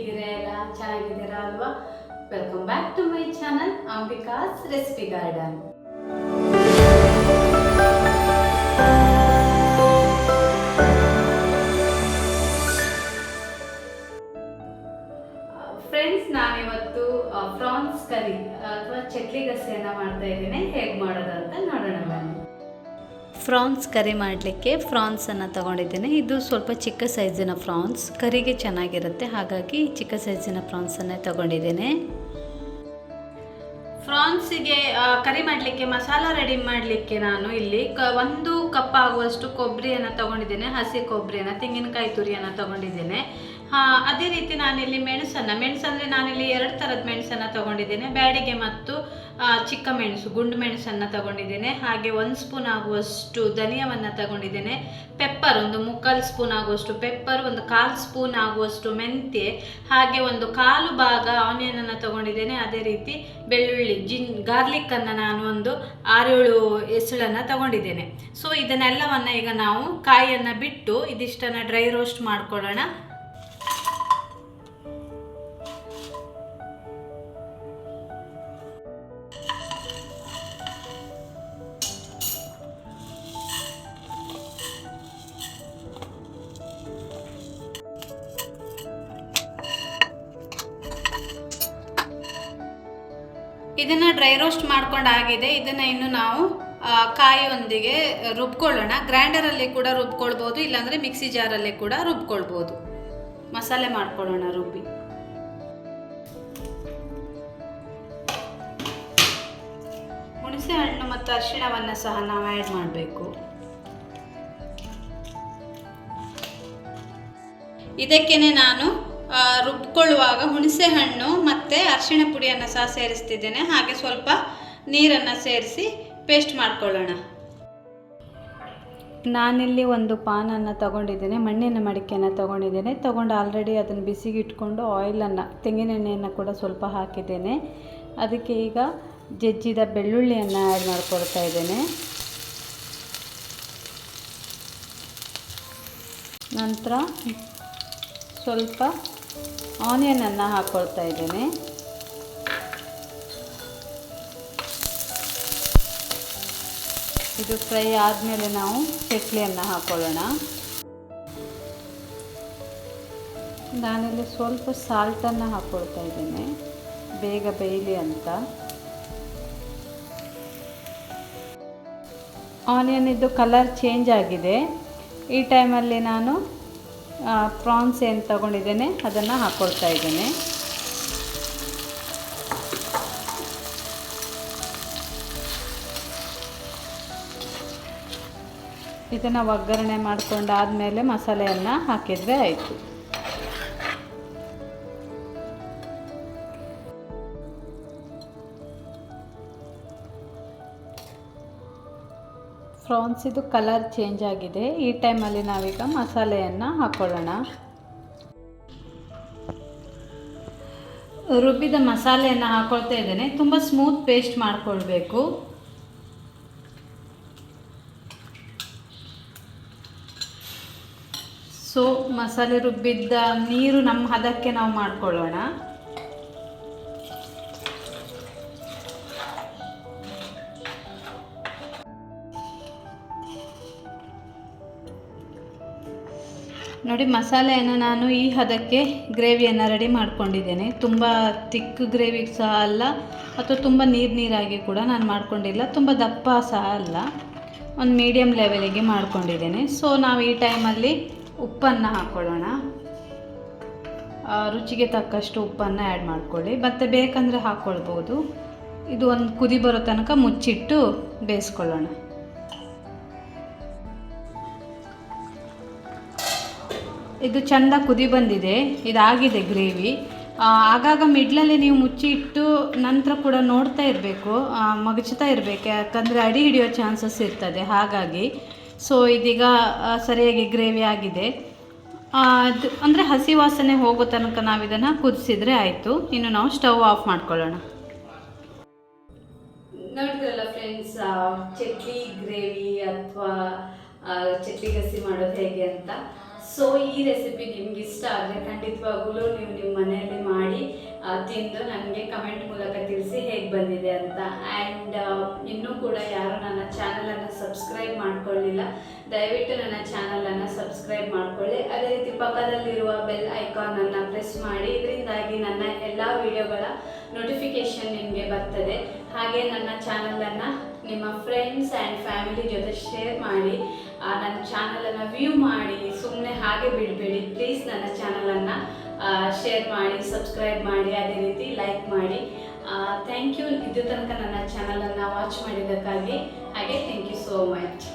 ಹೇಗಿದ್ದೀರಾ? ಎಲ್ಲ ಚೆನ್ನಾಗಿದ್ದೀರಾ ಅಲ್ವಾ? Welcome back to my channel Ambika's recipe garden. Friends, ನಾನಿವತ್ತು ಫ್ರಾನ್ಸ್ ಕರಿ ಅಥವಾ ಚಟ್ಲಿ ಗಸೆಯನ್ನು ಮಾಡ್ತಾ ಇದ್ದೀನಿ. ಹೇಗೆ ಮಾಡೋದು ಅಂತ ನೋಡೋಣ ಬನ್ನಿ. ಫ್ರಾನ್ಸ್ ಕರಿ ಮಾಡಲಿಕ್ಕೆ ಫ್ರಾನ್ಸನ್ನು ತಗೊಂಡಿದ್ದೇನೆ. ಇದು ಸ್ವಲ್ಪ ಚಿಕ್ಕ ಸೈಜಿನ ಫ್ರಾನ್ಸ್, ಕರಿಗೆ ಚೆನ್ನಾಗಿರುತ್ತೆ, ಹಾಗಾಗಿ ಚಿಕ್ಕ ಸೈಜಿನ ಫ್ರಾನ್ಸನ್ನೇ ತಗೊಂಡಿದ್ದೇನೆ. ಫ್ರಾನ್ಸಿಗೆ ಕರಿ ಮಾಡಲಿಕ್ಕೆ ಮಸಾಲ ರೆಡಿ ಮಾಡಲಿಕ್ಕೆ ನಾನು ಇಲ್ಲಿ 1 ಕಪ್ ಆಗುವಷ್ಟು ಕೊಬ್ಬರಿಯನ್ನು ತಗೊಂಡಿದ್ದೇನೆ. ಹಸಿ ಕೊಬ್ಬರಿಯನ್ನು, ತೆಂಗಿನಕಾಯಿ ತುರಿಯನ್ನು ತಗೊಂಡಿದ್ದೇನೆ. ಅದೇ ರೀತಿ ನಾನಿಲ್ಲಿ ಮೆಣಸಂದರೆ ನಾನಿಲ್ಲಿ 2 ಥರದ ಮೆಣಸನ್ನು ತಗೊಂಡಿದ್ದೇನೆ. ಬ್ಯಾಡಿಗೆ ಮತ್ತು ಚಿಕ್ಕ ಮೆಣಸು, ಗುಂಡು ಮೆಣಸನ್ನು ತಗೊಂಡಿದ್ದೇನೆ. ಹಾಗೆ 1 ಸ್ಪೂನ್ ಆಗುವಷ್ಟು ಧನಿಯಾವನ್ನು ತಗೊಂಡಿದ್ದೇನೆ. ಪೆಪ್ಪರ್ 1 ಸ್ಪೂನ್ ಆಗುವಷ್ಟು ಪೆಪ್ಪರ್, 1/4 ಸ್ಪೂನ್ ಆಗುವಷ್ಟು ಮೆಂತ್ಯ, ಹಾಗೆ 1/4 ಭಾಗ ಆನಿಯನನ್ನು ತಗೊಂಡಿದ್ದೇನೆ. ಅದೇ ರೀತಿ ಬೆಳ್ಳುಳ್ಳಿ, ಗಾರ್ಲಿಕ್ಕನ್ನು ನಾನು 6-7 ಎಸಳನ್ನು ತಗೊಂಡಿದ್ದೇನೆ. ಸೊ ಇದನ್ನೆಲ್ಲವನ್ನು ಈಗ ನಾವು ಕಾಯಿಯನ್ನು ಬಿಟ್ಟು ಇದಿಷ್ಟನ್ನು ಡ್ರೈ ರೋಸ್ಟ್ ಮಾಡ್ಕೊಳ್ಳೋಣ. ಇದನ್ನು ಡ್ರೈ ರೋಸ್ಟ್ ಮಾಡ್ಕೊಂಡಾಗಿದೆ. ಇದನ್ನು ಇನ್ನು ನಾವು ಕಾಯಿಯೊಂದಿಗೆ ರುಬ್ಕೊಳ್ಳೋಣ. ಗ್ರೈಂಡರಲ್ಲಿ ಕೂಡ ರುಬ್ಕೊಳ್ಬೋದು, ಇಲ್ಲಾಂದರೆ ಮಿಕ್ಸಿ ಜಾರಲ್ಲಿ ಕೂಡ ರುಬ್ಕೊಳ್ಬೋದು. ಮಸಾಲೆ ಮಾಡ್ಕೊಳ್ಳೋಣ ರುಬ್ಬಿ. ಹುಣಸೆ ಹಣ್ಣು ಮತ್ತು ಅರಿಶಿಣವನ್ನು ಸಹ ನಾವು ಆ್ಯಡ್ ಮಾಡಬೇಕು. ಇದಕ್ಕೇನೆ ನಾನು ರುಬ್ಕೊಳ್ಳುವಾಗ ಹುಣಸೆ ಹಣ್ಣು ಮತ್ತು ಅರಿಶಿಣ ಪುಡಿಯನ್ನು ಸಹ ಸೇರಿಸ್ತಿದ್ದೇನೆ. ಹಾಗೆ ಸ್ವಲ್ಪ ನೀರನ್ನು ಸೇರಿಸಿ ಪೇಸ್ಟ್ ಮಾಡ್ಕೊಳ್ಳೋಣ. ನಾನಿಲ್ಲಿ ಒಂದು ಪಾನನ್ನು ತಗೊಂಡಿದ್ದೇನೆ, ಮಣ್ಣಿನ ಮಡಿಕೆಯನ್ನು ತಗೊಂಡಿದ್ದೇನೆ. ತಗೊಂಡು ಆಲ್ರೆಡಿ ಅದನ್ನು ಬಿಸಿಗೆ ಇಟ್ಕೊಂಡು ಆಯಿಲನ್ನು, ತೆಂಗಿನ ಎಣ್ಣೆಯನ್ನು ಕೂಡ ಸ್ವಲ್ಪ ಹಾಕಿದ್ದೇನೆ. ಅದಕ್ಕೆ ಈಗ ಜಜ್ಜಿದ ಬೆಳ್ಳುಳ್ಳಿಯನ್ನು ಆ್ಯಡ್ ಮಾಡ್ಕೊಳ್ತಾ ಇದ್ದೇನೆ. ನಂತರ ಸ್ವಲ್ಪ ಆನಿಯನನ್ನು ಹಾಕ್ಕೊಳ್ತಾ ಇದ್ದೇನೆ. ಇದು ಫ್ರೈ ಆದಮೇಲೆ ನಾವು ಚಟ್ಲಿಯನ್ನು ಹಾಕ್ಕೊಳ್ಳೋಣ. ನಾನಿಲ್ಲಿ ಸ್ವಲ್ಪ ಸಾಲ್ಟನ್ನು ಹಾಕ್ಕೊಳ್ತಾ ಇದ್ದೇನೆ, ಬೇಗ ಬೇಯಲಿ ಅಂತ. ಆನಿಯನ್ನಿದ್ದು ಕಲರ್ ಚೇಂಜ್ ಆಗಿದೆ. ಈ ಟೈಮಲ್ಲಿ ನಾನು ಪ್ರಾನ್ಸ್ ಏನು ತಗೊಂಡಿದ್ದೇನೆ ಅದನ್ನು ಹಾಕ್ಕೊಳ್ತಾ ಇದ್ದೇನೆ. ಇದನ್ನು ಒಗ್ಗರಣೆ ಮಾಡಿಕೊಂಡಾದಮೇಲೆ ಮಸಾಲೆಯನ್ನು ಹಾಕಿದರೆ ಆಯಿತು. ಫ್ರಾನ್ಸಿದು ಕಲರ್ ಚೇಂಜ್ ಆಗಿದೆ. ಈ ಟೈಮಲ್ಲಿ ನಾವೀಗ ಮಸಾಲೆಯನ್ನು ಹಾಕ್ಕೊಳ್ಳೋಣ. ರುಬ್ಬಿದ ಮಸಾಲೆಯನ್ನು ಹಾಕ್ಕೊಳ್ತಾ ಇದ್ದೇನೆ. ತುಂಬ ಸ್ಮೂತ್ ಪೇಸ್ಟ್ ಮಾಡಿಕೊಳ್ಬೇಕು. ಸೊ ಮಸಾಲೆ ರುಬ್ಬಿದ್ದ ನೀರು ನಮ್ಮ ಹದಕ್ಕೆ ನಾವು ಮಾಡ್ಕೊಳ್ಳೋಣ. ನೋಡಿ, ಮಸಾಲೆಯನ್ನು ನಾನು ಈ ಹದಕ್ಕೆ ಗ್ರೇವಿಯನ್ನು ರೆಡಿ ಮಾಡ್ಕೊಂಡಿದ್ದೇನೆ. ತುಂಬ ತಿಕ್ ಗ್ರೇವಿ ಸಹ ಅಲ್ಲ, ಅಥವಾ ತುಂಬ ನೀರಾಗಿ ಕೂಡ ನಾನು ಮಾಡ್ಕೊಂಡಿಲ್ಲ, ತುಂಬ ದಪ್ಪ ಸಹ ಅಲ್ಲ, ಒಂದು ಮೀಡಿಯಮ್ ಲೆವೆಲಿಗೆ ಮಾಡ್ಕೊಂಡಿದ್ದೇನೆ. ಸೊ ನಾವು ಈ ಟೈಮಲ್ಲಿ ಉಪ್ಪನ್ನು ಹಾಕ್ಕೊಳ್ಳೋಣ. ರುಚಿಗೆ ತಕ್ಕಷ್ಟು ಉಪ್ಪನ್ನು ಆ್ಯಡ್ ಮಾಡ್ಕೊಳ್ಳಿ, ಮತ್ತು ಬೇಕಂದರೆ ಹಾಕ್ಕೊಳ್ಬೋದು. ಇದು ಒಂದು ಕುದಿ ಬರೋ ತನಕ ಮುಚ್ಚಿಟ್ಟು ಬೇಯಿಸ್ಕೊಳ್ಳೋಣ. ಇದು ಚೆಂದ ಕುದಿ ಬಂದಿದೆ, ಇದಾಗಿದೆ ಗ್ರೇವಿ. ಆಗಾಗ ಮಿಡ್ಲಲ್ಲಿ ನೀವು ಮುಚ್ಚಿ ಇಟ್ಟು ನಂತರ ಕೂಡ ನೋಡ್ತಾ ಇರಬೇಕು, ಮಗಚ್ತಾ ಇರಬೇಕು, ಯಾಕಂದರೆ ಅಡಿ ಹಿಡಿಯೋ ಚಾನ್ಸಸ್ ಇರ್ತದೆ. ಹಾಗಾಗಿ ಸೊ ಇದೀಗ ಸರಿಯಾಗಿ ಗ್ರೇವಿ ಆಗಿದೆ. ಅಂದರೆ ಹಸಿ ವಾಸನೆ ಹೋಗೋ ತನಕ ನಾವು ಇದನ್ನು ಕುದಿಸಿದ್ರೆ ಆಯಿತು. ಇನ್ನು ನಾವು ಸ್ಟವ್ ಆಫ್ ಮಾಡ್ಕೊಳ್ಳೋಣ. ನೋಡಿದ್ರಲ್ಲ ಫ್ರೆಂಡ್ಸ್, ಚಟ್ಲಿ ಗ್ರೇವಿ ಅಥವಾ ಚಟ್ಲಿ ಗಸಿ ಮಾಡೋದು ಹೇಗೆ ಅಂತ. ಸೊ ಈ ರೆಸಿಪಿ ನಿಮ್ಗೆ ಇಷ್ಟ ಆದರೆ ಖಂಡಿತವಾಗ್ಲೂ ನೀವು ನಿಮ್ಮ ಮನೆಯಲ್ಲಿ ಮಾಡಿ ತಿಂದು ನನಗೆ ಕಮೆಂಟ್ ಮೂಲಕ ತಿಳಿಸಿ ಹೇಗೆ ಬಂದಿದೆ ಅಂತ. ಆ್ಯಂಡ್ ಇನ್ನೂ ಕೂಡ ಯಾರು ನನ್ನ ಚಾನಲನ್ನು ಸಬ್ಸ್ಕ್ರೈಬ್ ಮಾಡ್ಕೊಳ್ಳಿಲ್ಲ, ದಯವಿಟ್ಟು ನನ್ನ ಚಾನಲನ್ನು ಸಬ್ಸ್ಕ್ರೈಬ್ ಮಾಡ್ಕೊಳ್ಳಿ. ಅದೇ ರೀತಿ ಪಕ್ಕದಲ್ಲಿರುವ ಬೆಲ್ ಐಕಾನನ್ನು ಪ್ರೆಸ್ ಮಾಡಿ, ಇದರಿಂದಾಗಿ ನನ್ನ ಎಲ್ಲ ವಿಡಿಯೋಗಳ ನೋಟಿಫಿಕೇಷನ್ ನಿಮಗೆ ಬರ್ತದೆ. ಹಾಗೆ ನನ್ನ ಚಾನಲನ್ನು ನಿಮ್ಮ ಫ್ರೆಂಡ್ಸ್ ಆ್ಯಂಡ್ ಫ್ಯಾಮಿಲಿ ಜೊತೆ ಶೇರ್ ಮಾಡಿ, ನನ್ನ ಚಾನಲನ್ನು ವ್ಯೂ ಮಾಡಿ, ಸುಮ್ಮನೆ ಹಾಗೆ ಬಿಡಬೇಡಿ ಪ್ಲೀಸ್. ನನ್ನ ಚಾನಲನ್ನು ಶೇರ್ ಮಾಡಿ, ಸಬ್ಸ್ಕ್ರೈಬ್ ಮಾಡಿ, ಅದೇ ರೀತಿ ಲೈಕ್ ಮಾಡಿ. ಥ್ಯಾಂಕ್ ಯು ಇದು ತನಕ ನನ್ನ ಚಾನಲನ್ನು ವಾಚ್ ಮಾಡಿದ್ದಕ್ಕಾಗಿ. ಹಾಗೆ ಥ್ಯಾಂಕ್ ಯು ಸೋ ಮಚ್.